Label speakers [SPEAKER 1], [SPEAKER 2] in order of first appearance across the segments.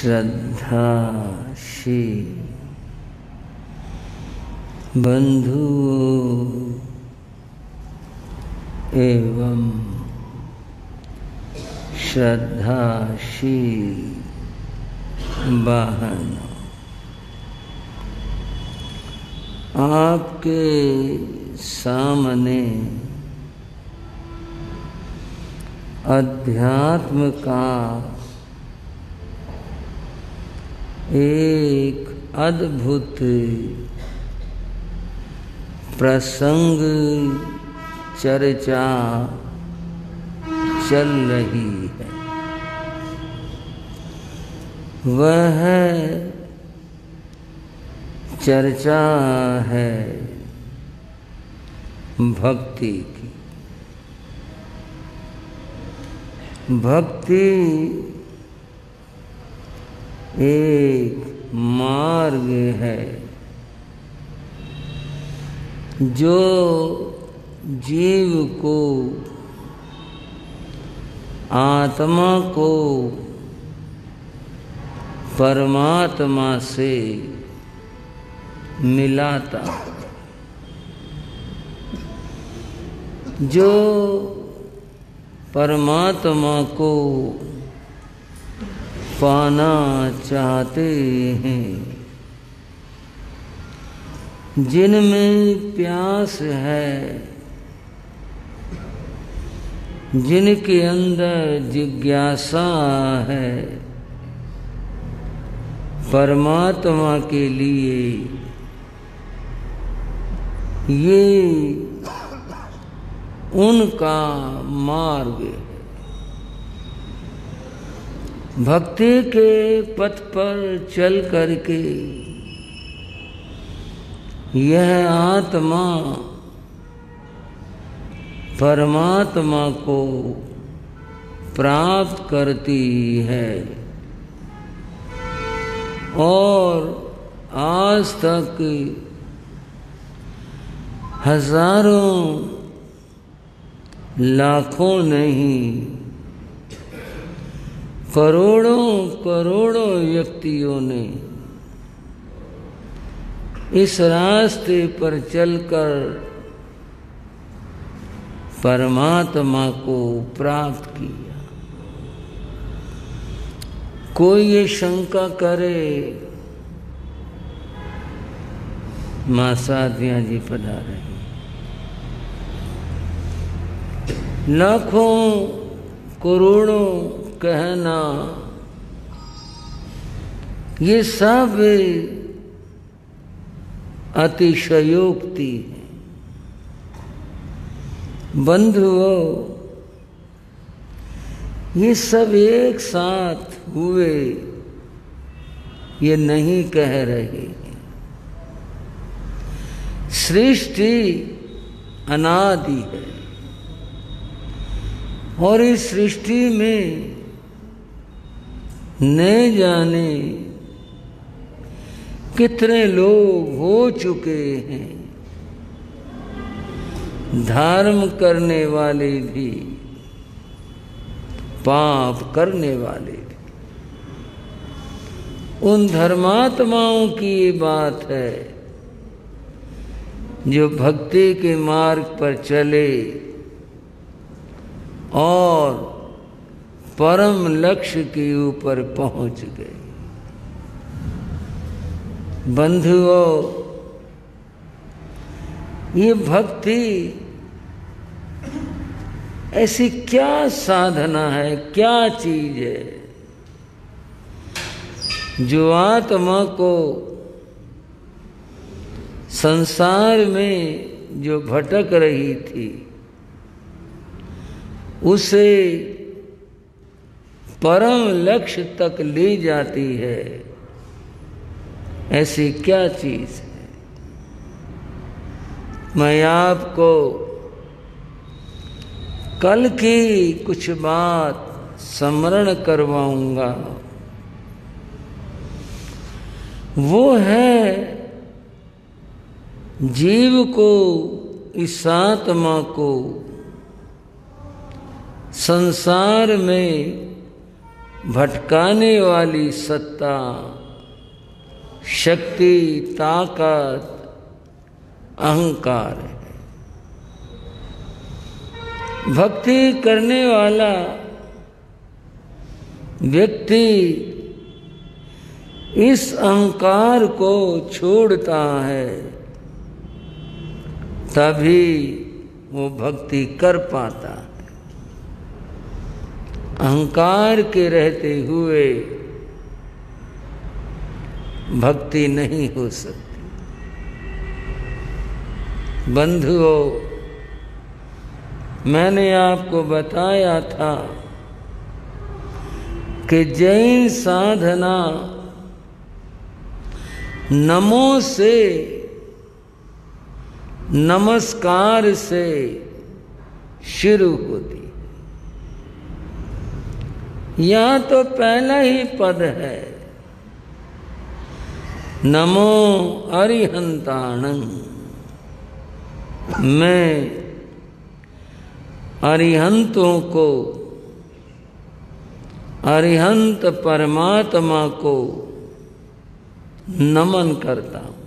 [SPEAKER 1] श्रद्धाशील बंधुओं एवं श्रद्धाशील बहनों, आपके सामने अध्यात्म का एक अद्भुत प्रसंग चर्चा चल रही है। वह चर्चा है भक्ति की। भक्ति एक मार्ग है जो जीव को, आत्मा को परमात्मा से मिलाता, जो परमात्मा को पाना चाहते हैं, जिनमें प्यास है, जिनके अंदर जिज्ञासा है परमात्मा के लिए, ये उनका मार्ग है। भक्ति के पथ पर चल करके यह आत्मा परमात्मा को प्राप्त करती है और आज तक हजारों लाखों नहीं करोड़ों करोड़ों व्यक्तियों ने इस रास्ते पर चलकर परमात्मा को प्राप्त किया। कोई ये शंका करे, मां साधिया जी पधारे, लाखों करोड़ों कहना, ये सब अतिशयोक्ति है। बंधुओं, ये सब एक साथ हुए ये नहीं कह रहे। सृष्टि अनादि है और इस सृष्टि में न जाने कितने लोग हो चुके हैं, धर्म करने वाले भी, पाप करने वाले भी। उन धर्मात्माओं की ये बात है जो भक्ति के मार्ग पर चले और परम लक्ष्य के ऊपर पहुंच गए। बंधुओं, ये भक्ति ऐसी क्या साधना है, क्या चीज है जो आत्मा को संसार में जो भटक रही थी उसे परम लक्ष्य तक ले जाती है। ऐसी क्या चीज है? मैं आपको कल की कुछ बात स्मरण करवाऊंगा। वो है जीव को, इस आत्मा को संसार में भटकाने वाली सत्ता, शक्ति, ताकत अहंकार है। भक्ति करने वाला व्यक्ति इस अहंकार को छोड़ता है, तभी वो भक्ति कर पाता है। अहंकार के रहते हुए भक्ति नहीं हो सकती। बंधुओं, मैंने आपको बताया था कि जैन साधना नमो से, नमस्कार से शुरू होती। यह तो पहला ही पद है, नमो अरिहंताणं। मैं अरिहंतों को, अरिहंत परमात्मा को नमन करता हूं।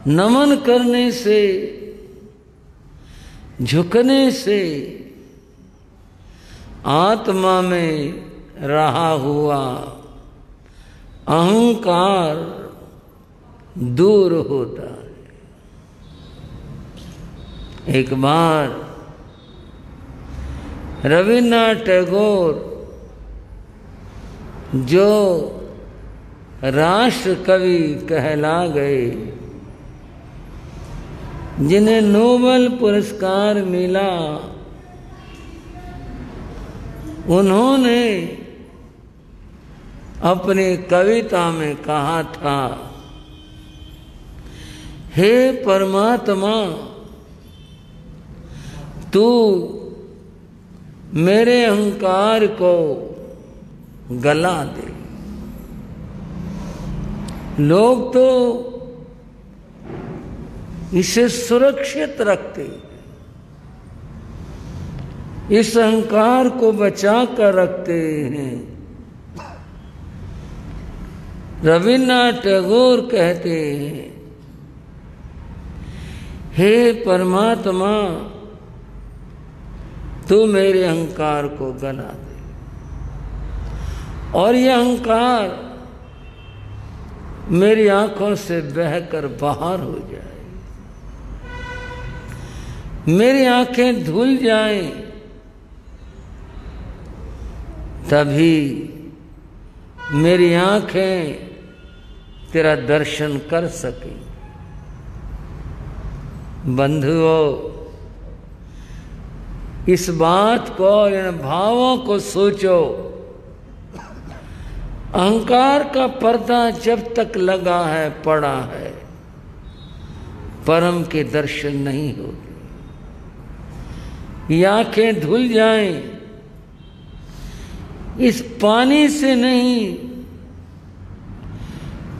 [SPEAKER 1] नमन करने से, झुकने से आत्मा में रहा हुआ अहंकार दूर होता है। एक बार रविन्द्रनाथ टैगोर, जो राष्ट्र कवि कहला गए, जिन्हें नोबेल पुरस्कार मिला, उन्होंने अपनी कविता में कहा था, हे परमात्मा, तू मेरे अहंकार को गला दे। लोग तो इसे सुरक्षित रखते, इस अहंकार को बचा कर रखते हैं। रविन्द्रनाथ टैगोर कहते हैं, हे परमात्मा, तू मेरे अहंकार को गला दे और यह अहंकार मेरी आंखों से बहकर बाहर हो जाए, मेरी आंखें धुल जाएं, तभी मेरी आंखें तेरा दर्शन कर सकें। बंधुओं, इस बात को, इन भावों को सोचो। अहंकार का पर्दा जब तक लगा है, पड़ा है, परम के दर्शन नहीं होते। ये आंखें धुल जाएं, इस पानी से नहीं,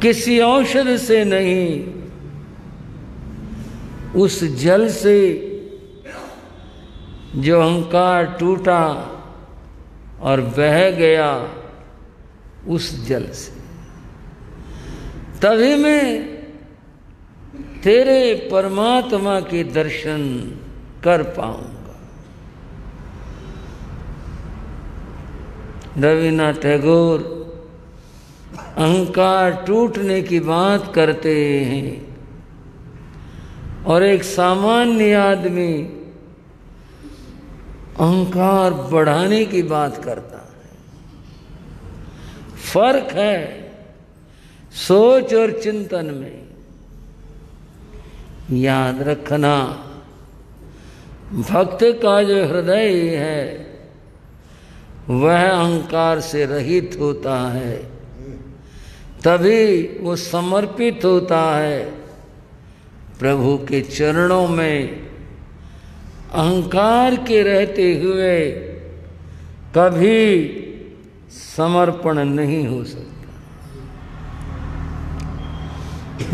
[SPEAKER 1] किसी औषध से नहीं, उस जल से जो अहंकार टूटा और बह गया, उस जल से, तभी मैं तेरे परमात्मा के दर्शन कर पाऊंगा। रविन्द्रनाथ टैगोर अहंकार टूटने की बात करते हैं और एक सामान्य आदमी अहंकार बढ़ाने की बात करता है। फर्क है सोच और चिंतन में। याद रखना, भक्त का जो हृदय है वह अहंकार से रहित होता है, तभी वो समर्पित होता है प्रभु के चरणों में। अहंकार के रहते हुए कभी समर्पण नहीं हो सकता।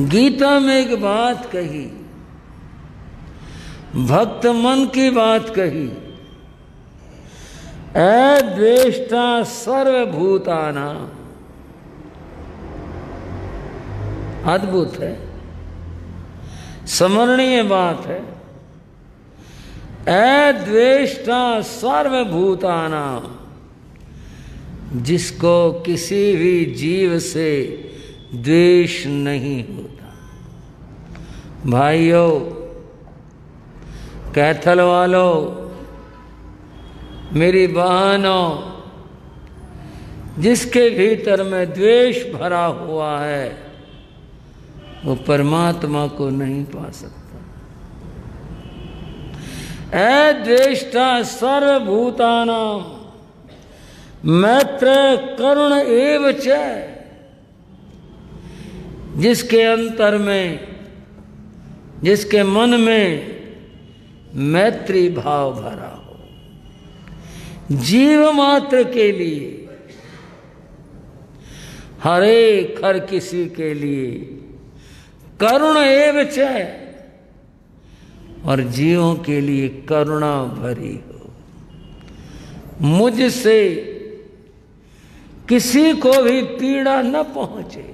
[SPEAKER 1] गीता में एक बात कही, भक्त मन की बात कही, अद्वेष्टा सर्वभूतानां। अद्भुत है, स्मरणीय बात है। अद्वेष्टा सर्वभूतानां, जिसको किसी भी जीव से द्वेष नहीं होता। भाइयों, कैथल वालों, मेरी बहनों, जिसके भीतर में द्वेष भरा हुआ है वो परमात्मा को नहीं पा सकता। अद्वेष्टा सर्वभूतानां मैत्र करुण एव च, जिसके अंतर में, जिसके मन में मैत्री भाव भरा हो, जीव मात्र के लिए, हर किसी के लिए करुण एव च, और जीवों के लिए करुणा भरी हो। मुझसे किसी को भी पीड़ा न पहुंचे,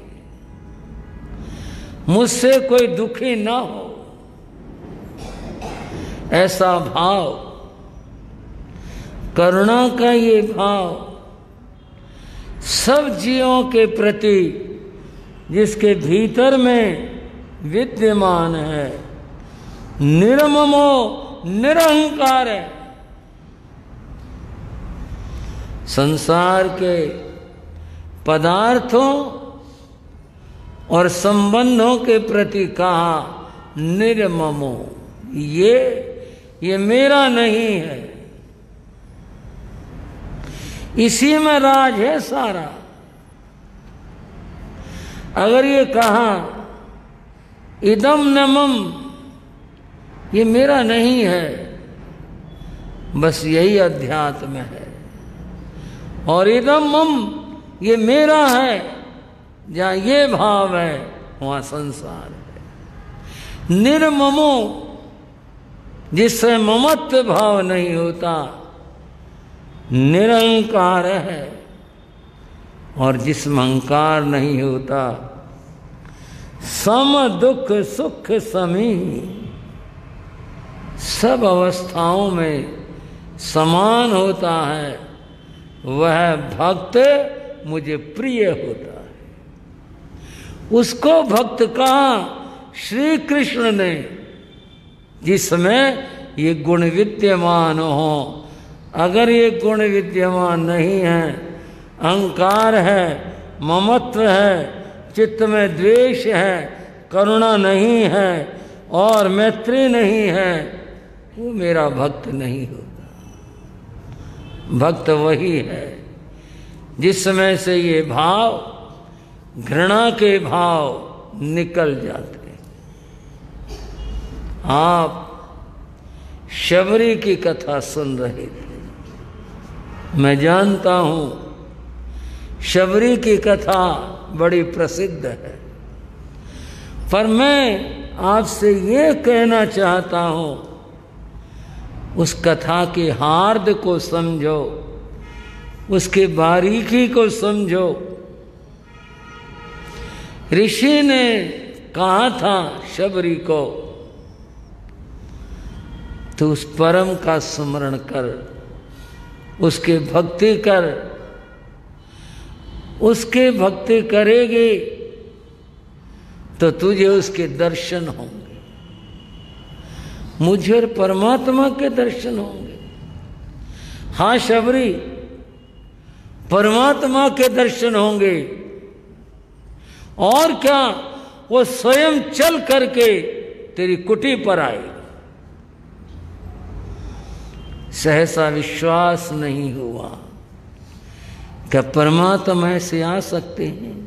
[SPEAKER 1] मुझसे कोई दुखी ना हो, ऐसा भाव, करुणा का ये भाव सब जीवों के प्रति जिसके भीतर में विद्यमान है, निर्ममो निरहंकार है। संसार के पदार्थों और संबंधों के प्रति कहा निर्ममो, ये मेरा नहीं है। इसी में राज है सारा। अगर ये कहा इदम न मम, ये मेरा नहीं है, बस यही अध्यात्म है। और इदम मम, ये मेरा है, जहाँ ये भाव है वहाँ संसार है। निर्ममो, जिससे ममत्व भाव नहीं होता, निरंकार है। और जिसमें अहंकार नहीं होता, सम दुख सुख समी, सब अवस्थाओं में समान होता है, वह भक्त मुझे प्रिय होता है। उसको भक्त कहा श्री कृष्ण ने, जिसमें ये गुण विद्यमान हो। अगर ये गुण विद्यमान नहीं है, अहंकार है, ममत्व है, चित्त में द्वेष है, करुणा नहीं है और मैत्री नहीं है, वो मेरा भक्त नहीं होता। भक्त वही है जिसमें से ये भाव, घृणा के भाव निकल जाते हैं। आप शबरी की कथा सुन रहे थे, मैं जानता हूं शबरी की कथा बड़ी प्रसिद्ध है, पर मैं आपसे ये कहना चाहता हूं, उस कथा के हार्द को समझो, उसके बारीकी को समझो। ऋषि ने कहा था शबरी को, तो उस परम का स्मरण कर, उसके भक्ति कर, उसके भक्ति करेगी तो तुझे उसके दर्शन होंगे, मुझे और परमात्मा के दर्शन होंगे। हाँ शबरी, परमात्मा के दर्शन होंगे। और क्या, वो स्वयं चल करके तेरी कुटी पर आएगा। सहसा विश्वास नहीं हुआ, क्या परमात्मा ऐसे आ सकते हैं?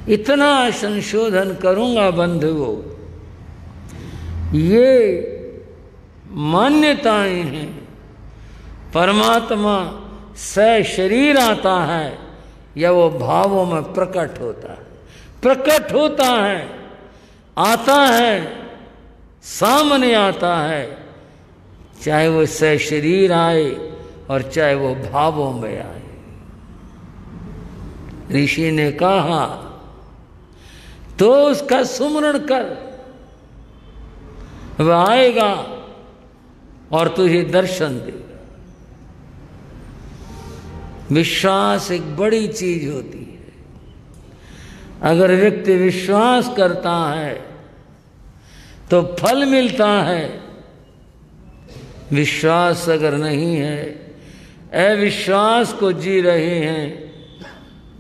[SPEAKER 1] इतना संशोधन करूंगा बंधुओं, ये मान्यताएं हैं। परमात्मा सशरीर आता है या वो भावों में प्रकट होता है? प्रकट होता है, आता है, सामने आता है। चाहे वो सशरीर आए, और चाहे वो भावों में आए। ऋषि ने कहा तो उसका सुमरण कर, वह आएगा और तुझे दर्शन देगा। विश्वास एक बड़ी चीज होती है। अगर व्यक्ति विश्वास करता है तो फल मिलता है, विश्वास अगर नहीं है, अविश्वास को जी रहे हैं,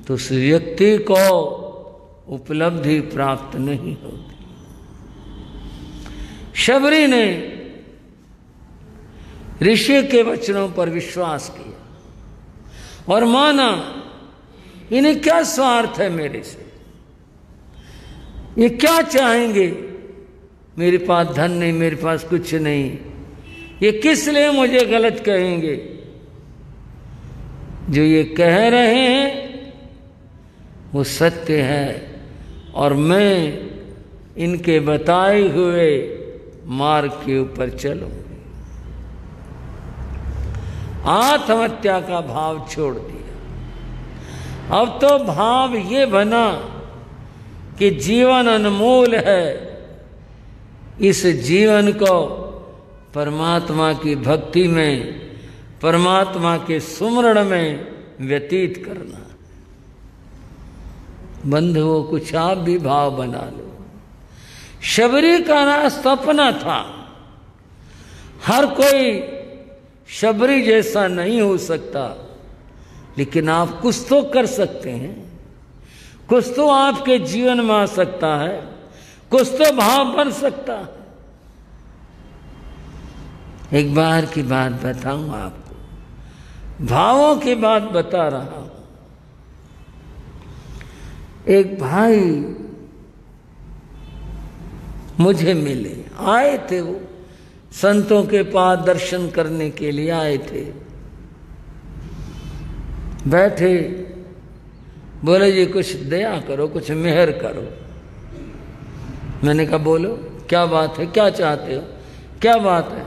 [SPEAKER 1] तो उस व्यक्ति को उपलब्धि प्राप्त नहीं होती। शबरी ने ऋषि के वचनों पर विश्वास किया और माना इन्हें क्या स्वार्थ है मेरे से, ये क्या चाहेंगे, मेरे पास धन नहीं, मेरे पास कुछ नहीं, ये किस लिए मुझे गलत कहेंगे। जो ये कह रहे हैं वो सत्य है और मैं इनके बताए हुए मार्ग के ऊपर चलूंगी। आत्महत्या का भाव छोड़ दिया। अब तो भाव ये बना कि जीवन अनमोल है, इस जीवन को परमात्मा की भक्ति में, परमात्मा के सुमरण में व्यतीत करना। बंधुओं कुछ आप भी भाव बना लो। शबरी का रास्ता अपना था। हर कोई शबरी जैसा नहीं हो सकता, लेकिन आप कुछ तो कर सकते हैं, कुछ तो आपके जीवन में आ सकता है, कुछ तो भाव बन सकता है। एक बार की बात बताऊं आपको, भावों की बात बता रहा हूं। एक भाई मुझे मिले, आए थे, वो संतों के पास दर्शन करने के लिए आए थे। बैठे, बोले जी कुछ दया करो, कुछ मेहर करो। मैंने कहा बोलो क्या बात है, क्या चाहते हो, क्या बात है।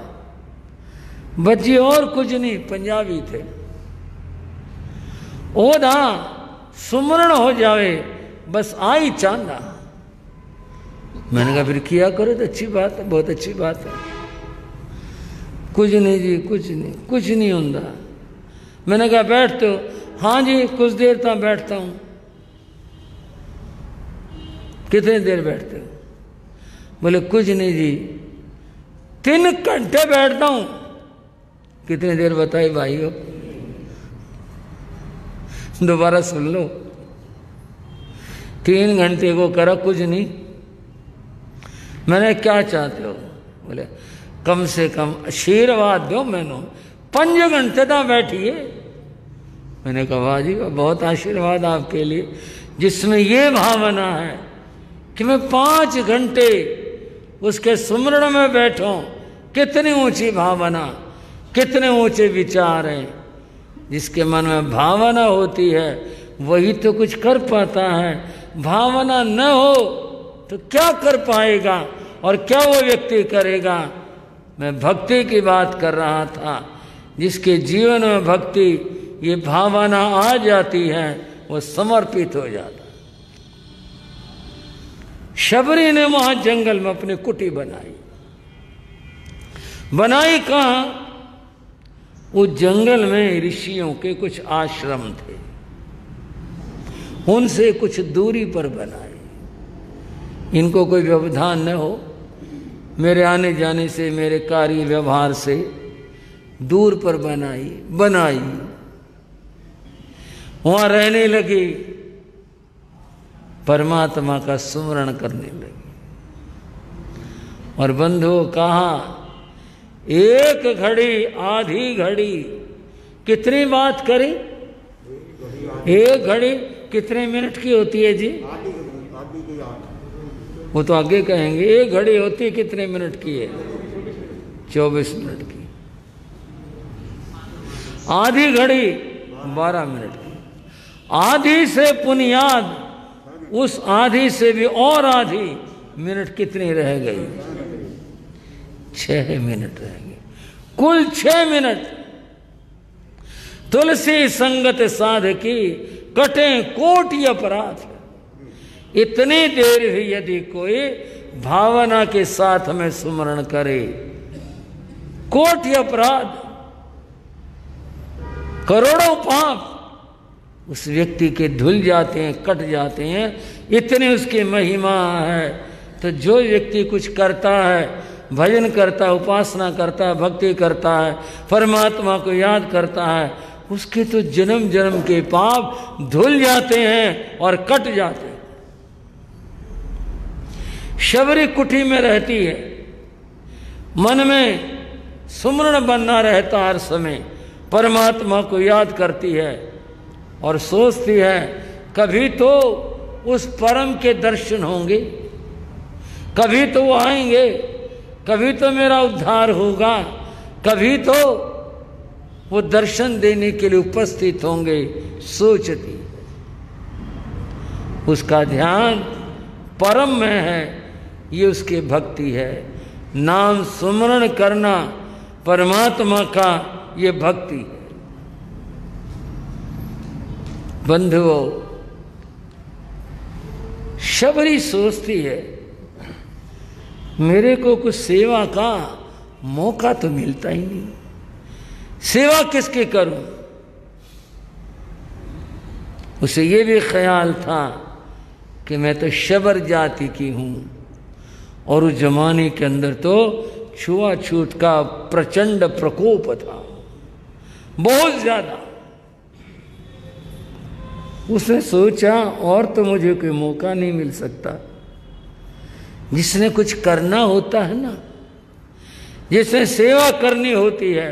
[SPEAKER 1] बच्ची और कुछ नहीं, पंजाबी थे। ओ ना सुमरण हो जावे, बस आई चांदा। मैंने कहा फिर किया करो तो अच्छी बात है, बहुत अच्छी बात है। कुछ नहीं जी, कुछ नहीं, कुछ नहीं होता। मैंने कहा बैठते हो? हाँ जी कुछ देर तक बैठता हूं। कितनी देर बैठते हो? बोले कुछ नहीं जी 3 घंटे बैठता हूं। कितनी देर बताई भाइयों, दोबारा सुन लो। 3 घंटे को करा कुछ नहीं। मैंने क्या चाहते हो? बोले कम से कम आशीर्वाद दो मैंने, 5 घंटे तक बैठिए। मैंने कहा वाह जी बहुत आशीर्वाद आपके लिए, जिसमें ये भावना है कि मैं 5 घंटे उसके सुमरण में बैठूं। कितनी ऊंची भावना, कितने ऊंचे विचार हैं। जिसके मन में भावना होती है वही तो कुछ कर पाता है। भावना न हो तो क्या कर पाएगा और क्या वो व्यक्ति करेगा। मैं भक्ति की बात कर रहा था। जिसके जीवन में भक्ति ये भावना आ जाती है वो समर्पित हो जाता है। शबरी ने वहां जंगल में अपनी कुटी बनाई। बनाई कहां? उस जंगल में ऋषियों के कुछ आश्रम थे, उनसे कुछ दूरी पर बनाई। इनको कोई व्यवधान न हो, मेरे आने जाने से, मेरे कार्य व्यवहार से दूर पर बनाई। वहां रहने लगी, परमात्मा का सुमरण करने लगी। और बंधुओं कहा 1 घड़ी, आधी घड़ी, कितनी बात करी? 1 घड़ी कितने मिनट की होती है जी? वो तो आगे कहेंगे। 1 घड़ी होती है कितने मिनट की है? 24 मिनट की। आधी घड़ी 12 मिनट की। आधी से पुनियाद, उस आधी से भी और आधी मिनट कितनी रह गई? 6 मिनट रह गई। कुल 6 मिनट तुलसी संगत साधकी कटे कोटि अपराध। इतनी देर भी यदि कोई भावना के साथ में सुमरण करे, कोटि अपराध, करोड़ों पाप उस व्यक्ति के धुल जाते हैं, कट जाते हैं। इतनी उसकी महिमा है। तो जो व्यक्ति कुछ करता है, भजन करता है, उपासना करता है, भक्ति करता है, परमात्मा को याद करता है, उसके तो जन्म जन्म के पाप धुल जाते हैं और कट जाते हैं। शबरी कुटी में रहती है, मन में सुमरण बनना रहता हर समय, परमात्मा को याद करती है और सोचती है कभी तो उस परम के दर्शन होंगे, कभी तो वो आएंगे, कभी तो मेरा उद्धार होगा, कभी तो वो दर्शन देने के लिए उपस्थित होंगे, सोचती। उसका ध्यान परम में है, ये उसकी भक्ति है। नाम सुमरण करना परमात्मा का ये भक्ति है। बंधुओं, शबरी सोचती है मेरे को कुछ सेवा का मौका तो मिलता ही नहीं, सेवा किसके करूं। उसे ये भी ख्याल था कि मैं तो शबर जाति की हूं, और उस जमाने के अंदर तो छुआछूत का प्रचंड प्रकोप था, बहुत ज्यादा। उसने सोचा और तो मुझे कोई मौका नहीं मिल सकता। जिसने कुछ करना होता है ना, जिसने सेवा करनी होती है,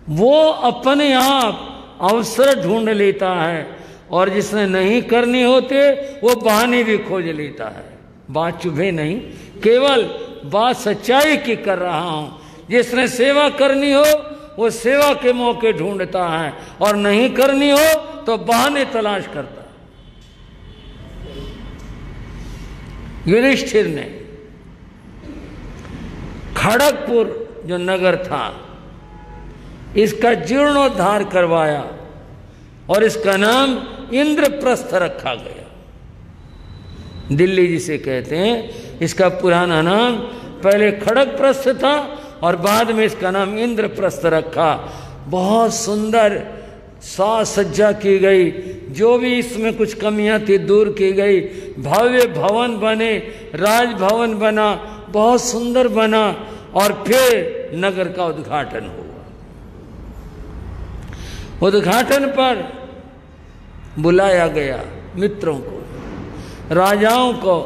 [SPEAKER 1] वो अपने आप अवसर ढूंढ लेता है, और जिसने नहीं करनी होते वो बहाने भी खोज लेता है। बात चुभे नहीं, केवल बात सच्चाई की कर रहा हूं। जिसने सेवा करनी हो वो सेवा के मौके ढूंढता है, और नहीं करनी हो तो बहाने तलाश करता है। युधिष्ठिर ने खड़गपुर जो नगर था, इसका जीर्णोद्धार करवाया और इसका नाम इंद्रप्रस्थ रखा गया। दिल्ली जिसे कहते हैं, इसका पुराना नाम पहले खड़गप्रस्थ था और बाद में इसका नाम इंद्रप्रस्थ रखा। बहुत सुंदर साज सज्जा की गई, जो भी इसमें कुछ कमियां थी दूर की गई। भव्य भवन बने, राजभवन बना, बहुत सुंदर बना, और फिर नगर का उद्घाटन हुआ। उद्घाटन पर बुलाया गया मित्रों को, राजाओं को,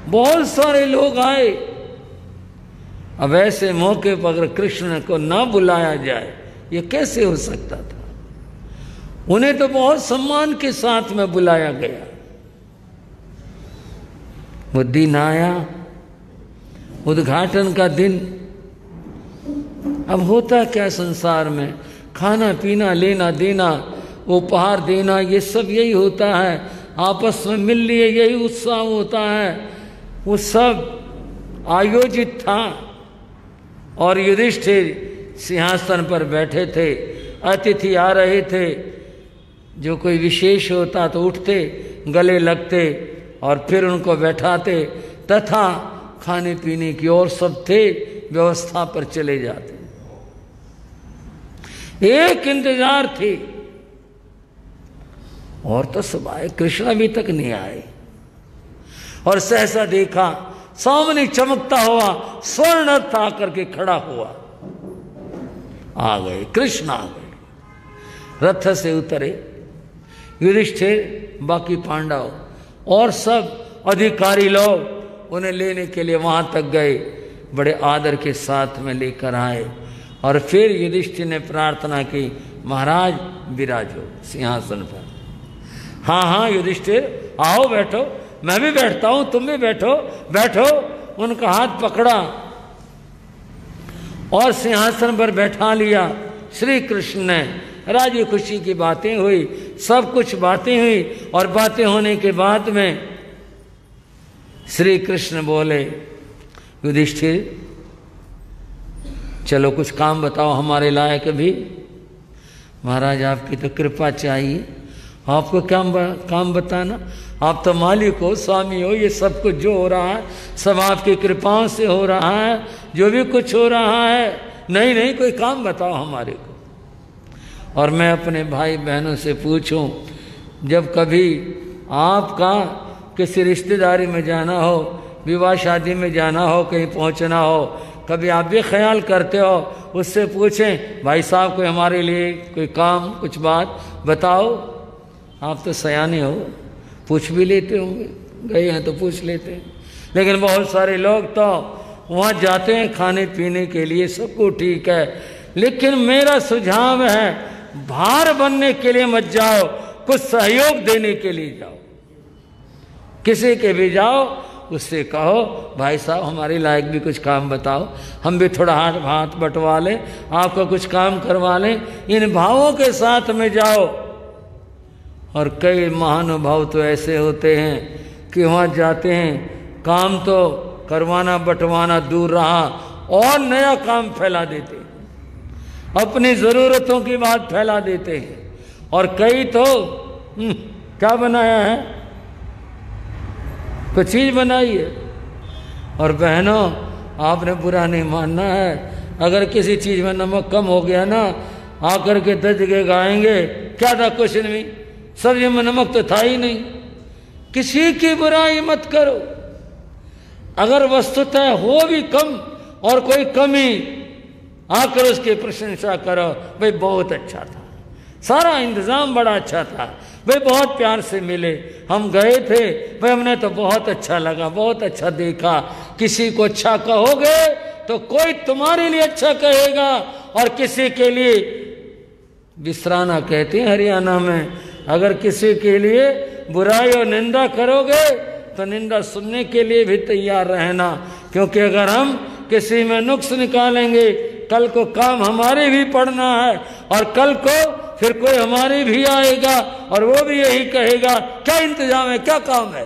[SPEAKER 1] बहुत सारे लोग आए। अब ऐसे मौके पर अगर कृष्ण को ना बुलाया जाए, ये कैसे हो सकता था। उन्हें तो बहुत सम्मान के साथ में बुलाया गया। वो दिन आया, उद्घाटन का दिन। अब होता क्या संसार में, खाना पीना, लेना देना, उपहार देना, ये सब यही होता है। आपस में मिल लिए यही उत्साह होता है। वो सब आयोजित था, और युधिष्ठिर सिंहासन पर बैठे थे। अतिथि आ रहे थे, जो कोई विशेष होता तो उठते, गले लगते और फिर उनको बैठाते, तथा खाने पीने की और सब थे व्यवस्था पर चले जाते। एक इंतजार थी, और तो सब आए, कृष्ण अभी तक नहीं आए। और सहसा देखा सामने चमकता हुआ स्वर्ण रथ आकर के खड़ा हुआ। आ गए, कृष्ण आ गए। रथ से उतरे युधिष्ठिर, बाकी पांडव और सब अधिकारी लोग उन्हें लेने के लिए वहां तक गए। बड़े आदर के साथ में लेकर आए, और फिर युधिष्ठिर ने प्रार्थना की, महाराज विराजो सिंहासन पर। हाँ हाँ युधिष्ठिर, आओ बैठो, मैं भी बैठता हूं, तुम भी बैठो, बैठो। उनका हाथ पकड़ा और सिंहासन पर बैठा लिया। श्री कृष्ण ने राजी खुशी की बातें हुई, सब कुछ बातें हुई, और बातें होने के बाद में श्री कृष्ण बोले, युधिष्ठिर चलो कुछ काम बताओ हमारे लायक भी। महाराज आपकी तो कृपा चाहिए, आपको क्या काम बताना, आप तो मालिक हो, स्वामी हो, ये सब कुछ जो हो रहा है सब आपकी कृपाओं से हो रहा है, जो भी कुछ हो रहा है। नहीं नहीं, कोई काम बताओ हमारे को। और मैं अपने भाई बहनों से पूछूं, जब कभी आपका किसी रिश्तेदारी में जाना हो, विवाह शादी में जाना हो, कहीं पहुंचना हो, कभी आप भी ख्याल करते हो, उससे पूछें भाई साहब कोई हमारे लिए कोई काम कुछ बात बताओ। आप तो सयाने हो, पूछ भी लेते होंगे, गए हैं तो पूछ लेते हैं। लेकिन बहुत सारे लोग तो वहाँ जाते हैं खाने पीने के लिए, सबको ठीक है, लेकिन मेरा सुझाव है भार बनने के लिए मत जाओ, कुछ सहयोग देने के लिए जाओ। किसी के भी जाओ, उससे कहो भाई साहब हमारे लायक भी कुछ काम बताओ, हम भी थोड़ा हाथ बंटवा लें, आपका कुछ काम करवा लें। इन भावों के साथ में जाओ। और कई महानुभाव तो ऐसे होते हैं कि वहाँ जाते हैं, काम तो करवाना बंटवाना दूर रहा, और नया काम फैला देते हैं, अपनी ज़रूरतों की बात फैला देते हैं। और कई तो क्या बनाया है, कुछ चीज़ बनाई है। और बहनों आपने बुरा नहीं मानना है, अगर किसी चीज़ में नमक कम हो गया ना, आकर के दज के गाएंगे क्या था, कुछ नहीं, सब्जी में नमक तो था ही नहीं। किसी की बुराई मत करो, अगर वस्तुतः हो भी कम और कोई कमी, आकर उसकी प्रशंसा करो, भाई बहुत अच्छा था, सारा इंतजाम बड़ा अच्छा था, भाई बहुत प्यार से मिले, हम गए थे, भाई हमने तो बहुत अच्छा लगा, बहुत अच्छा देखा। किसी को अच्छा कहोगे तो कोई तुम्हारे लिए अच्छा कहेगा, और किसी के लिए विसराना कहते हैं हरियाणा में, अगर किसी के लिए बुराई और निंदा करोगे तो निंदा सुनने के लिए भी तैयार रहना, क्योंकि अगर हम किसी में नुक्स निकालेंगे, कल को काम हमारे भी पड़ना है, और कल को फिर कोई हमारे भी आएगा और वो भी यही कहेगा क्या इंतजाम है, क्या काम है।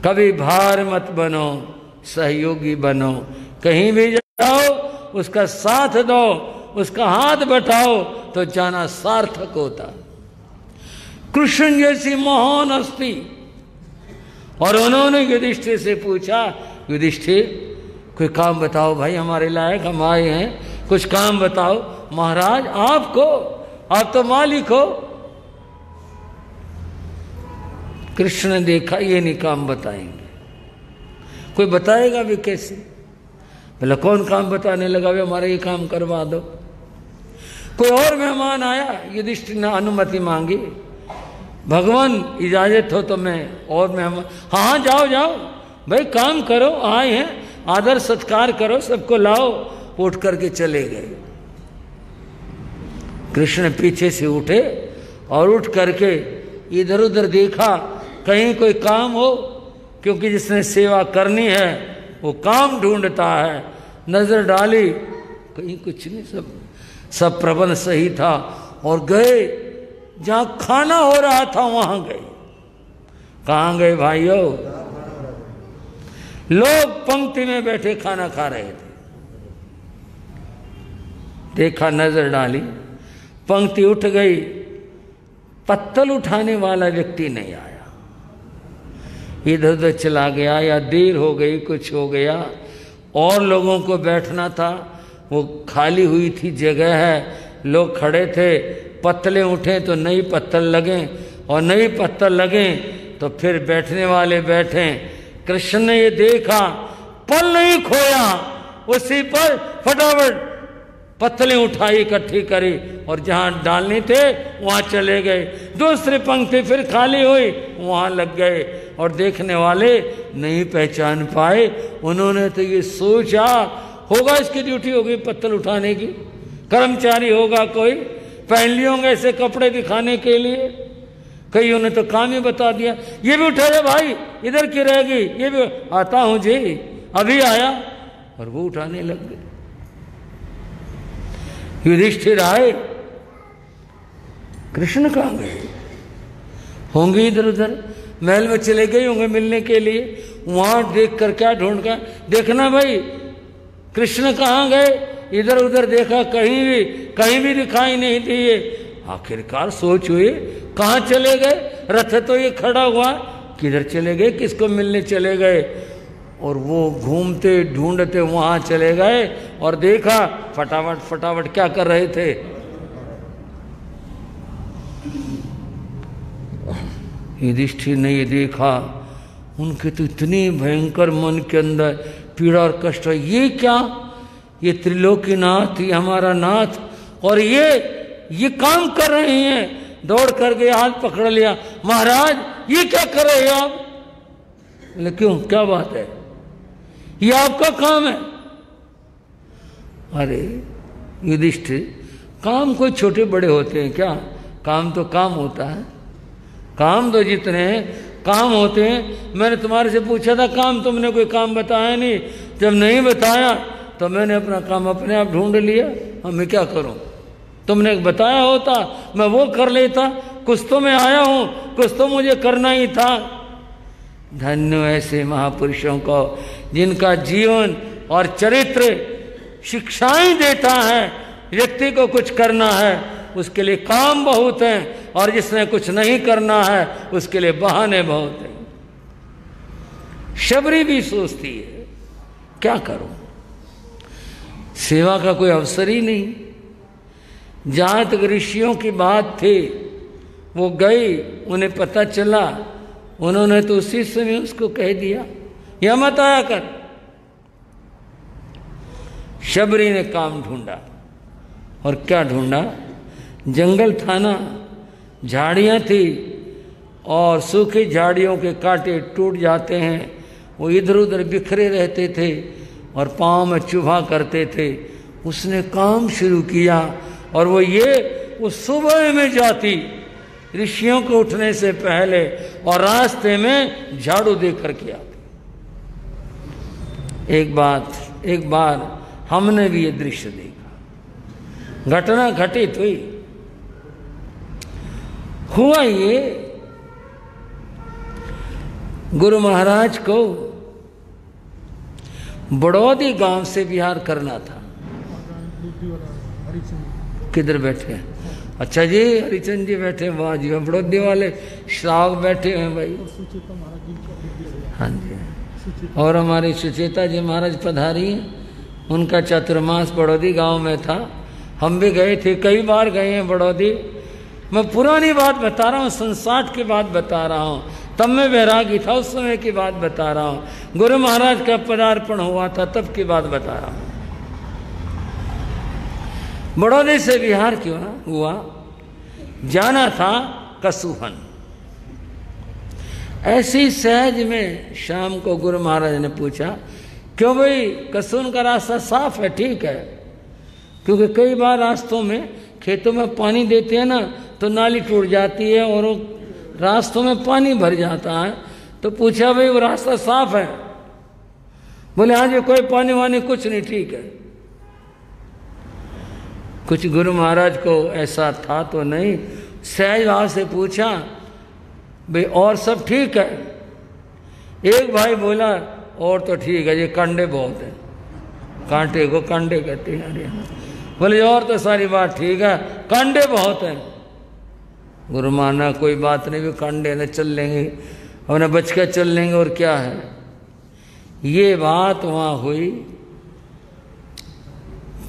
[SPEAKER 1] कभी भार मत बनो, सहयोगी बनो, कहीं भी जाओ उसका साथ दो, उसका हाथ बटाओ तो जाना सार्थक होता। कृष्ण जैसी महान हस्ती। और उन्होंने युधिष्ठिर से पूछा, युधिष्ठिर कोई काम बताओ भाई, हमारे लायक हम आए हैं, कुछ काम बताओ। महाराज आपको, आप तो मालिक हो। कृष्ण ने देखा ये नहीं काम बताएंगे, कोई बताएगा भी कैसे, बोला कौन काम बताने लगा, वे हमारा ये काम करवा दो। कोई और मेहमान आया, युधिष्ठिर ने अनुमति मांगी, भगवान इजाजत हो तो मैं और मेहमान, हाँ जाओ जाओ भाई काम करो, आए हैं, आदर सत्कार करो, सबको लाओ। उठ करके चले गए। कृष्ण पीछे से उठे और उठ करके इधर उधर देखा कहीं कोई काम हो, क्योंकि जिसने सेवा करनी है वो काम ढूंढता है। नजर डाली, कहीं कुछ नहीं, सब प्रबंध सही था। और गए जहां खाना हो रहा था वहां गए। कहां गए भाइयों? लोग पंक्ति में बैठे खाना खा रहे थे। देखा, नजर डाली, पंक्ति उठ गई, पत्तल उठाने वाला व्यक्ति नहीं आया, इधर उधर चला गया, या देर हो गई, कुछ हो गया। और लोगों को बैठना था, वो खाली हुई थी जगह है, लोग खड़े थे, पत्तलें उठे तो नई पत्तल लगे, और नई पत्तल लगे तो फिर बैठने वाले बैठे। कृष्ण ने ये देखा, पल नहीं खोया, उसी पर फटाफट पत्तलें उठाई, इकट्ठी करी, और जहां डालने थे वहां चले गए। दूसरी पंक्ति फिर खाली हुई, वहां लग गए। और देखने वाले नहीं पहचान पाए। उन्होंने तो ये सोचा होगा इसकी ड्यूटी होगी पत्तल उठाने की, कर्मचारी होगा कोई, पहन लिए होंगे ऐसे कपड़े दिखाने के लिए। कईयों ने तो काम ही बता दिया, ये भी उठा दे भाई, इधर की रहेगी, ये भी आता हूं जी, अभी आया, और वो उठाने लग गए। युधिष्ठिर आए, कृष्ण कहाँ गए होंगे? इधर उधर महल में चले गए होंगे मिलने के लिए। वहां देख कर क्या ढूंढ कर देखना भाई कृष्ण कहाँ गए? इधर उधर देखा, कहीं भी दिखाई नहीं दिए। आखिरकार सोच हुई कहाँ चले गए, रथ तो ये खड़ा हुआ, किधर चले गए, किसको मिलने चले गए। और वो घूमते ढूंढते वहां चले गए और देखा फटाफट फटाफट क्या कर रहे थे। युधिष्ठिर ने ये देखा, उनके तो इतनी भयंकर मन के अंदर पीड़ा और कष्ट है। ये क्या, ये त्रिलोकीनाथ, ये हमारा नाथ, और ये काम कर रहे हैं। दौड़ करके हाथ पकड़ लिया, महाराज ये क्या कर रहे हैं आप? बोले क्यों, क्या बात है, ये आपका काम है। अरे युधिष्ठिर, काम कोई छोटे बड़े होते हैं क्या? काम तो काम होता है, काम तो जितने काम होते हैं। मैंने तुम्हारे से पूछा था काम, तुमने कोई काम बताया नहीं। जब नहीं बताया तो मैंने अपना काम अपने आप ढूंढ लिया। अब मैं क्या करूं, तुमने बताया होता मैं वो कर लेता। कुछ तो मैं आया हूं, कुछ तो मुझे करना ही था। धन्य ऐसे महापुरुषों को जिनका जीवन और चरित्र शिक्षाएं देता है। व्यक्ति को कुछ करना है उसके लिए काम बहुत हैं, और जिसने कुछ नहीं करना है उसके लिए बहाने बहुत हैं। शबरी भी सोचती है क्या करूं, सेवा का कोई अवसर ही नहीं। जहां तक ऋषियों की बात थी वो गई, उन्हें पता चला, उन्होंने तो उसी समय उसको कह दिया या मत आया कर। शबरी ने काम ढूंढा, और क्या ढूंढा, जंगल था ना, झाड़ियां थी, और सूखी झाड़ियों के कांटे टूट जाते हैं, वो इधर उधर बिखरे रहते थे और पाँव में चुभा करते थे। उसने काम शुरू किया, और वो सुबह में जाती ऋषियों को उठने से पहले, और रास्ते में झाड़ू दे करके आती। एक बार हमने भी ये दृश्य देखा, घटना घटित हुआ ये, गुरु महाराज को बड़ौदी गांव से बिहार करना था। किधर बैठे हैं? अच्छा जी, हरिचंद जी बैठे, वाह जी, बड़ौदी वाले श्रावक बैठे हैं भाई। हाँ जी, और हमारी सुचेता जी महाराज पधारी हैं, उनका चातुर्मास बड़ौदी गांव में था। हम भी गए थे, कई बार गए हैं बड़ौदी। मैं पुरानी बात बता रहा हूँ, 1960 की बात बता रहा हूँ, तब मैं वैरागी था, उस समय की बात बता रहा हूँ। गुरु महाराज का पदार्पण हुआ था, तब की बात बता रहा हूँ। बड़ौदी से बिहार क्यों हुआ, जाना था कसुहन। ऐसी सहज में शाम को गुरु महाराज ने पूछा, क्यों भाई, कसुहन का रास्ता साफ है, ठीक है, क्योंकि कई बार रास्तों में खेतों में पानी देते हैं ना, तो नाली टूट जाती है और रास्तों में पानी भर जाता है। तो पूछा भाई वो रास्ता साफ है? बोले हाँ जी, कोई पानी वानी कुछ नहीं, ठीक है। कुछ गुरु महाराज को ऐसा था तो नहीं, सहज भाव से पूछा, भाई और सब ठीक है? एक भाई बोला, और तो ठीक है, ये कंडे बहुत है, कांटे को कंडे कहते हैं। अरे बोले और तो सारी बात ठीक है, कंडे बहुत हैं। गुरु माना कोई बात नहीं, भी कंडे न चल लेंगे, अपने बच के चल लेंगे, और क्या है। ये बात वहाँ हुई,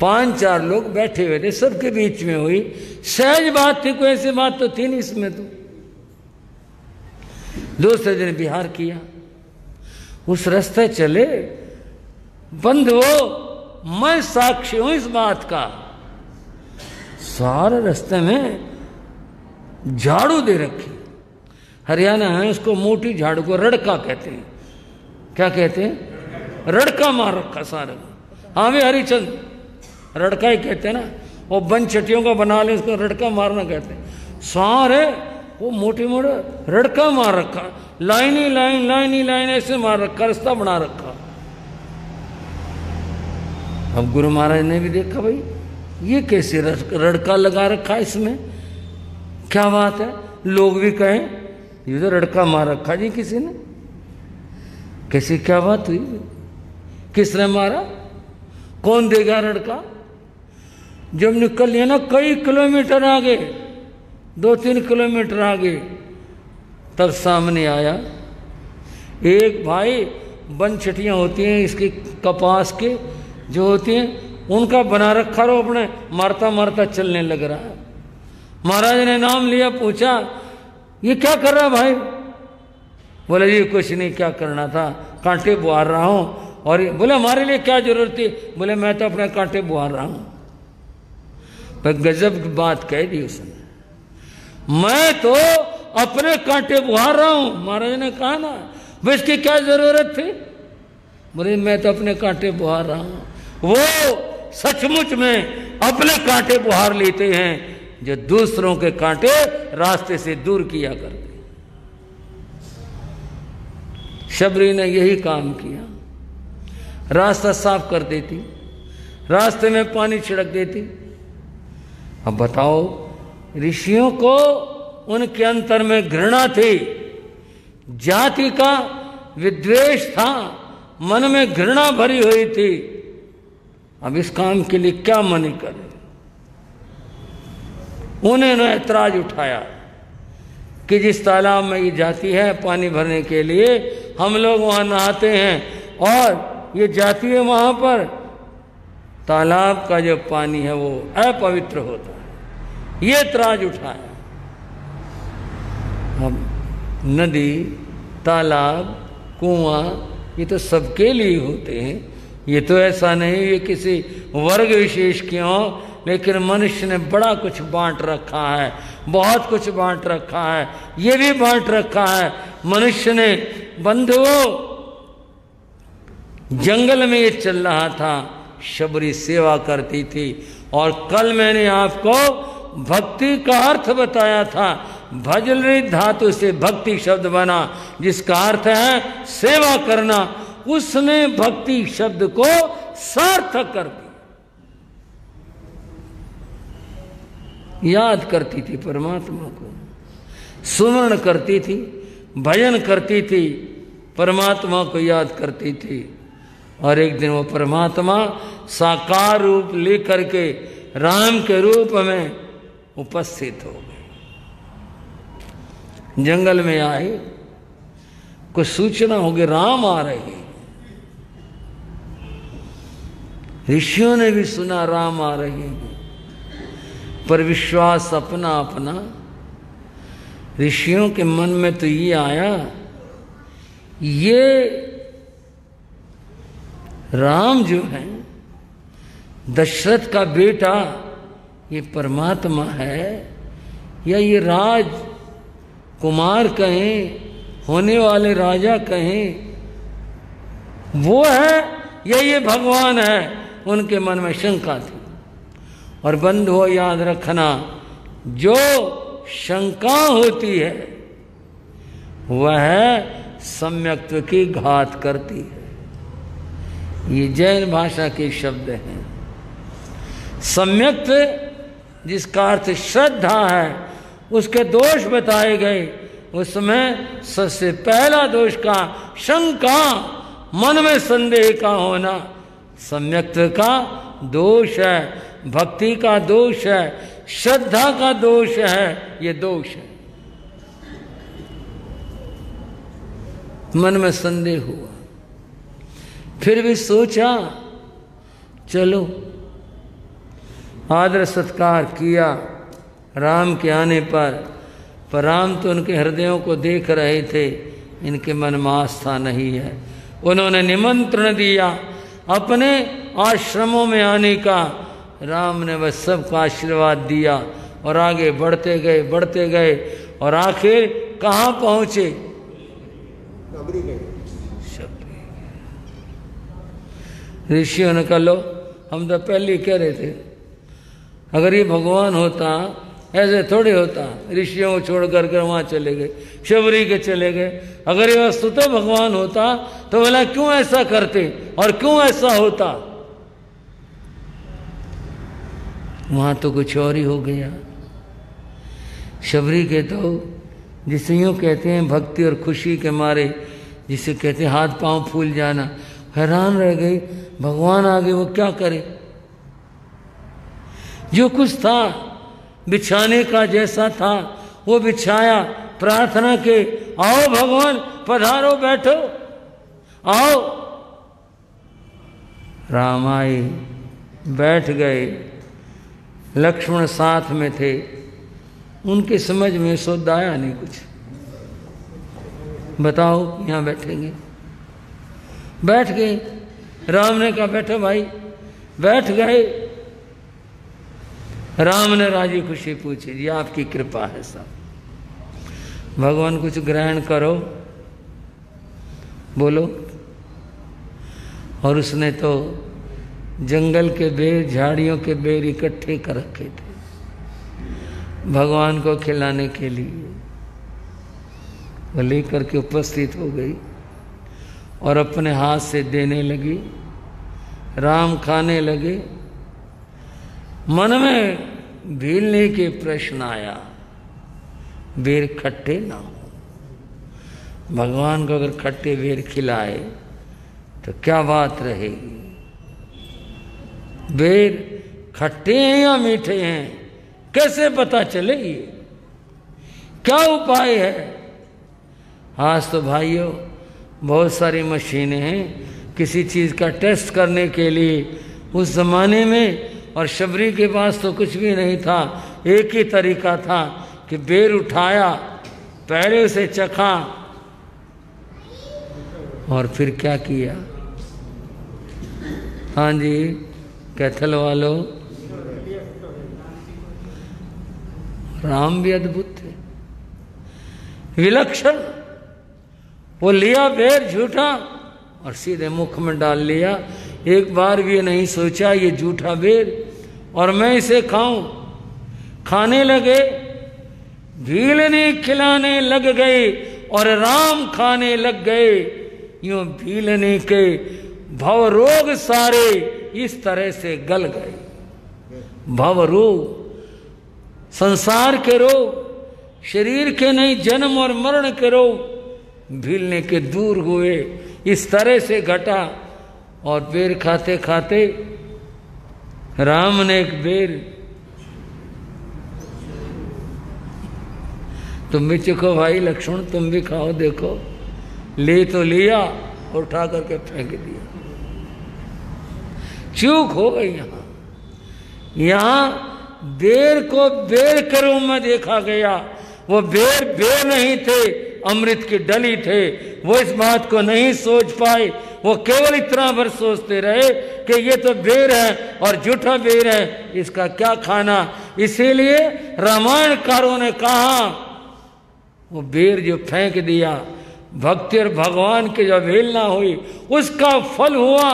[SPEAKER 1] 5-4 लोग बैठे हुए थे, सबके बीच में हुई, सहज बात थी, कोई ऐसी बात तो थी नहीं इसमें। तो दूसरे दिन बिहार किया, उस रास्ते चले, बंद हो, मैं साक्षी हूं इस बात का, सारे रास्ते में झाड़ू दे रखी। हरियाणा है, उसको मोटी झाड़ू को रड़का कहते हैं। क्या कहते हैं? रड़का मार रखा सारे। हाँ भी हरिचंद, रड़का ही कहते हैं ना, वो बन चटियों का बना ले, उसको रड़का मारना कहते हैं। सारे वो मोटे मोटे रड़का मार रखा, लाइन ही लाइन ऐसे मार रखा, रास्ता बना रखा। अब गुरु महाराज ने भी देखा, भाई ये कैसे रड़का लगा रखा इसमें, क्या बात है। लोग भी कहें ये तो रड़का मार रखा जी किसी ने, कैसी क्या बात हुई, किसने मारा, कौन देगा रड़का, जब निकल लिया ना कई किलोमीटर आगे, 2-3 किलोमीटर आगे, तब सामने आया एक भाई, बनछटियाँ होती हैं इसकी कपास के जो होती हैं, उनका बना रखा रो अपने, मारता मारता चलने लग रहा है। महाराज ने नाम लिया, पूछा ये क्या कर रहा भाई? बोले ये कुछ नहीं, क्या करना था, कांटे बुहार रहा हूँ। और बोले हमारे लिए क्या जरूरत थी? बोले मैं तो अपने कांटे बुहार रहा हूँ। पर गजब की बात कह दी उसने, मैं तो अपने कांटे बुहार रहा हूँ। महाराज ने कहा ना वो इसकी क्या जरूरत थी? बोले मैं तो अपने कांटे बुहार रहा हूँ। वो सचमुच में अपने कांटे बुहार लेते हैं जो दूसरों के कांटे रास्ते से दूर किया करते। शबरी ने यही काम किया, रास्ता साफ कर देती, रास्ते में पानी छिड़क देती। अब बताओ, ऋषियों को उनके अंतर में घृणा थी, जाति का विद्वेष था, मन में घृणा भरी हुई थी। अब इस काम के लिए क्या मन करे? उन्होंने ऐतराज उठाया कि जिस तालाब में ये जाती है पानी भरने के लिए, हम लोग वहां नहाते हैं और ये जाती है वहां पर, तालाब का जो पानी है वो अपवित्र होता है। ये ऐतराज उठाया। अब नदी, तालाब, कुआं ये तो सबके लिए होते हैं, ये तो ऐसा नहीं ये किसी वर्ग विशेष के हों, लेकिन मनुष्य ने बड़ा कुछ बांट रखा है, बहुत कुछ बांट रखा है, ये भी बांट रखा है मनुष्य ने। बंधुओं, जंगल में ये चल रहा था, शबरी सेवा करती थी। और कल मैंने आपको भक्ति का अर्थ बताया था, भजलरी धातु से भक्ति शब्द बना, जिसका अर्थ है सेवा करना। उसने भक्ति शब्द को सार्थक कर दिया। याद करती थी परमात्मा को, सुमरण करती थी, भजन करती थी, परमात्मा को याद करती थी। और एक दिन वो परमात्मा साकार रूप लेकर के राम के रूप में उपस्थित हो गए। जंगल में आए, कुछ सूचना होगी राम आ रहे हैं। ऋषियों ने भी सुना राम आ रहे हैं, पर विश्वास अपना अपना। ऋषियों के मन में तो ये आया, ये राम जो है दशरथ का बेटा, ये परमात्मा है या ये राज कुमार कहें, होने वाले राजा कहें, वो है या ये भगवान है? उनके मन में शंका थी। और बंधुओं याद रखना, जो शंका होती है वह सम्यक्त्व की घात करती है। ये जैन भाषा के शब्द हैं। सम्यक्त्व जिसका अर्थ श्रद्धा है, उसके दोष बताए गए। उसमें सबसे पहला दोष का शंका, मन में संदेह का होना, सम्यक्त्व का दोष है, भक्ति का दोष है, श्रद्धा का दोष है, ये दोष है। मन में संदेह हुआ, फिर भी सोचा चलो, आदर सत्कार किया राम के आने पर राम तो उनके हृदयों को देख रहे थे, इनके मन में आस्था नहीं है। उन्होंने निमंत्रण दिया अपने आश्रमों में आने का। राम ने बस सबका आशीर्वाद दिया और आगे बढ़ते गए, बढ़ते गए, और आखिर कहाँ पहुंचे? ऋषियों ने कहा लो, हम तो पहले ही कह रहे थे, अगर ये भगवान होता ऐसे थोड़े होता। ऋषियों को छोड़ करके वहां चले गए, शबरी के चले गए। अगर ये वस्तुतः भगवान होता तो बोला क्यों ऐसा करते और क्यों ऐसा होता? वहां तो कुछ और ही हो गया। शबरी के तो जिसे यूँ कहते हैं भक्ति और खुशी के मारे, जिसे कहते हैं हाथ पांव फूल जाना, हैरान रह गई, भगवान आगे वो क्या करे? जो कुछ था बिछाने का जैसा था वो बिछाया, प्रार्थना के, आओ भगवान पधारो, बैठो, आओ। राम आए, बैठ गए। लक्ष्मण साथ में थे, उनके समझ में सौदा आया नहीं कुछ। बताओ यहाँ बैठेंगे, बैठ गए। राम ने कहा बैठो भाई, बैठ गए। राम ने राजी खुशी पूछी, जी आपकी कृपा है साहब, भगवान कुछ ग्रहण करो, बोलो। और उसने तो जंगल के बेर, झाड़ियों के बेर इकट्ठे कर रखे थे भगवान को खिलाने के लिए। वो लेकर के उपस्थित हो गई और अपने हाथ से देने लगी। राम खाने लगे। मन में भीलने के प्रश्न आया, बेर खट्टे ना हो। भगवान को अगर खट्टे बेर खिलाए तो क्या बात रहेगी। बेर खट्टे हैं या मीठे हैं कैसे पता चले, ये क्या उपाय है। आज तो भाइयों बहुत सारी मशीनें हैं किसी चीज़ का टेस्ट करने के लिए। उस ज़माने में और शबरी के पास तो कुछ भी नहीं था, एक ही तरीका था कि बेर उठाया, पहले उसे चखा और फिर क्या किया। हाँ जी कैथल वालों, राम भी अद्भुत थे, विलक्षण। वो लिया बेर झूठा और सीधे मुख में डाल लिया। एक बार भी नहीं सोचा ये झूठा बेर और मैं इसे खाऊं। खाने लगे, भीलनी खिलाने लग गए और राम खाने लग गए। यूं भीलनी के भव रोग सारे इस तरह से गल गए। भव रोग, संसार के रोग, शरीर के नहीं, जन्म और मरण के रोग भीलने के दूर हुए। इस तरह से घटा। और बेर खाते खाते राम ने एक बेर, तुम भी चखो भाई लक्ष्मण, तुम भी खाओ, देखो। ले तो लिया और उठा करके फेंक दिया। चूक हो गई। यहां बेर को बेर के रूप में देखा गया। वो बेर बेर नहीं थे, अमृत की डली थे। वो इस बात को नहीं सोच पाए। वो केवल इतना भर सोचते रहे कि ये तो बेर है और झूठा बेर है, इसका क्या खाना। इसीलिए रामायणकारों ने कहा वो बेर जो फेंक दिया, भक्ति और भगवान की जो अवहेलना हुई उसका फल हुआ।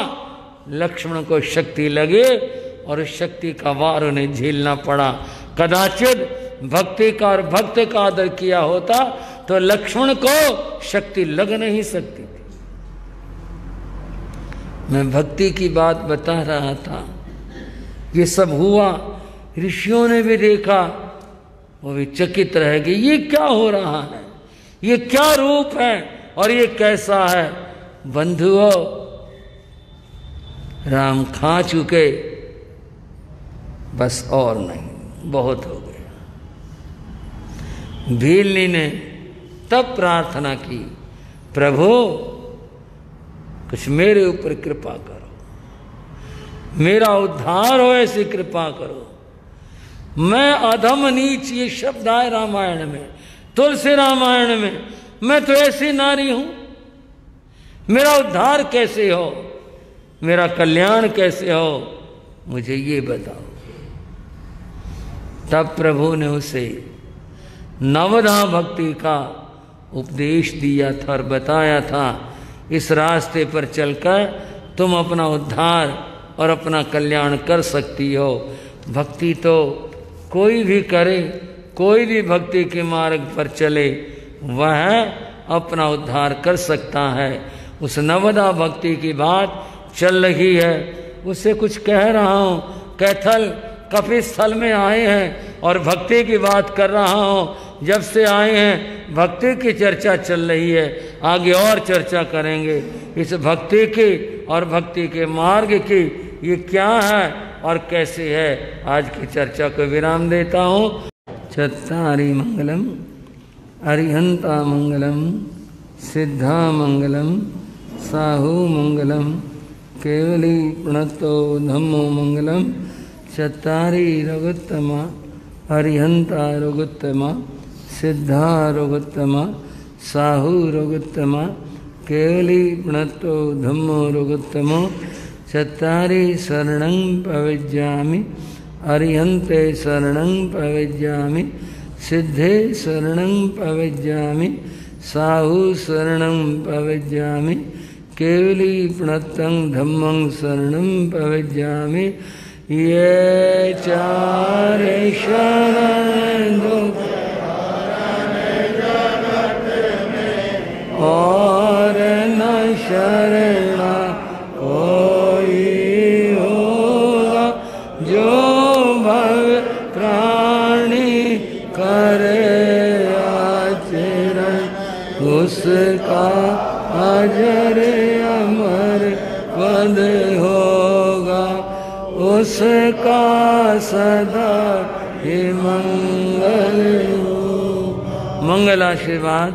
[SPEAKER 1] लक्ष्मण को शक्ति लगे और उस शक्ति का वार उन्हें झेलना पड़ा। कदाचित भक्ति का और भक्त का आदर किया होता तो लक्ष्मण को शक्ति लग नहीं सकती थी। मैं भक्ति की बात बता रहा था, ये सब हुआ। ऋषियों ने भी देखा, वो भी चकित रह गए, ये क्या हो रहा है, ये क्या रूप है और ये कैसा है। बंधुओं, राम खा चुके, बस और नहीं, बहुत हो गया। भीलनी ने तब प्रार्थना की, प्रभु कुछ मेरे ऊपर कृपा करो, मेरा उद्धार हो, ऐसी कृपा करो। मैं अधम नीच, ये शब्द आए रामायण में, तुलसी रामायण में। मैं तो ऐसी नारी हूं, मेरा उद्धार कैसे हो, मेरा कल्याण कैसे हो, मुझे ये बताओ। तब प्रभु ने उसे नवधा भक्ति का उपदेश दिया था और बताया था, इस रास्ते पर चलकर तुम अपना उद्धार और अपना कल्याण कर सकती हो। भक्ति तो कोई भी करे, कोई भी भक्ति के मार्ग पर चले, वह अपना उद्धार कर सकता है। उस नवदा भक्ति की बात चल रही है, उससे कुछ कह रहा हूँ। कैथल कपिस्थल में आए हैं और भक्ति की बात कर रहा हूँ। जब से आए हैं भक्ति की चर्चा चल रही है, आगे और चर्चा करेंगे इस भक्ति की और भक्ति के मार्ग की। ये क्या है और कैसे है, आज की चर्चा को विराम देता हूँ। चत्तारि मंगलम अरिहंता मंगलम सिद्धा मंगलम साहू मंगलम केवली प्रणतो धम्मो मंगलम। चत्तारि रघुत्तमा अरिहंता रघुत्तमा सिद्धा रघुत्तमा साहू रघुत्तमा केवली प्रणतो धम्मो रघुत्तमो। चत्तारि शरणं प्रविज्यामि अरिहन्ते शरणं प्रविज्यामि सिद्धे शरणं प्रविज्यामि साहू शरणं प्रविज्यामि केवली प्रणतं धम्मं शरणं प्रविज्यामि। ये चारे शरण दो और न शरणा कोई होगा, जो भव प्राणी करे आचरण उसका अजर अमर पद होगा, उसका सदा ही मंगल हो। मंगल आशीर्वाद।